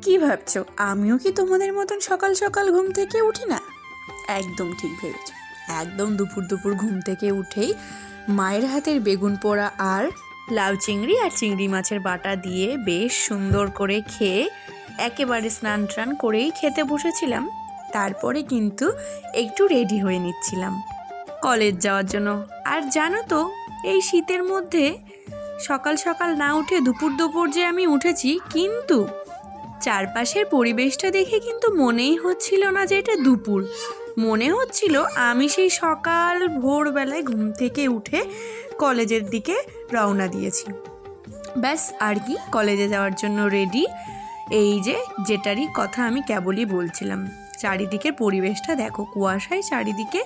কি ভাবছো আমিও কি তোমাদের মতন সকাল সকাল ঘুম থেকে উঠি না? একদম ঠিক ভেবেছো। একদম দুপুর দুপুর ঘুম থেকে উঠেই মায়ের হাতের বেগুন পোড়া আর লাউ চিংড়ি আর চিংড়ি মাছের বাটা দিয়ে বেশ সুন্দর করে খেয়ে একেবারে স্নান টান করেই খেতে বসেছিলাম। তারপরে কিন্তু একটু রেডি হয়ে নিচ্ছিলাম কলেজ যাওয়ার জন্য। আর জানো তো, এই শীতের মধ্যে সকাল সকাল না উঠে দুপুর দুপুর যে আমি উঠেছি, কিন্তু চারপাশের পরিবেশটা দেখে কিন্তু মনেই হচ্ছিল না যে এটা দুপুর। মনে হচ্ছিল আমি সেই সকাল ভোরবেলায় ঘুম থেকে উঠে কলেজের দিকে রওনা দিয়েছি। ব্যাস আর কি, কলেজে যাওয়ার জন্য রেডি। এই যে যেটারই কথা আমি কেবলই বলছিলাম, চারিদিকের পরিবেশটা দেখো, কুয়াশায় চারিদিকে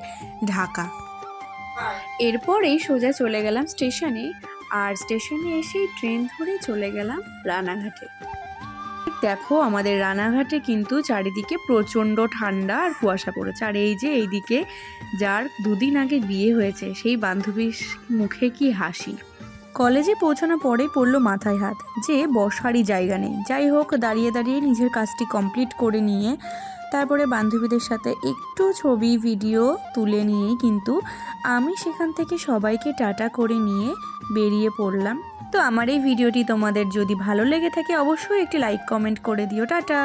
ঢাকা। এরপরেই সোজা চলে গেলাম স্টেশনে, আর স্টেশনে এসেই ট্রেন ধরে চলে গেলাম রানাঘাটে। দেখো আমাদের রানাঘাটে কিন্তু চারিদিকে প্রচণ্ড ঠান্ডা আর কুয়াশা পড়েছে। আর এই যে এইদিকে যার দুদিন আগে বিয়ে হয়েছে সেই বান্ধবীর মুখে কি হাসি। কলেজে পৌঁছানোর পরেই পড়লো মাথায় হাত যে বসারই জায়গা নেই। যাই হোক, দাঁড়িয়ে দাঁড়িয়ে নিজের কাজটি কমপ্লিট করে নিয়ে তারপরে বান্ধবীদের সাথে একটু ছবি ভিডিও তুলে নিয়েই কিন্তু আমি সেখান থেকে সবাইকে টাটা করে নিয়ে বেরিয়ে পড়লাম। তো আমার এই ভিডিওটি তোমাদের যদি ভালো লেগে থাকে অবশ্যই একটি লাইক কমেন্ট করে দিও। টাটা।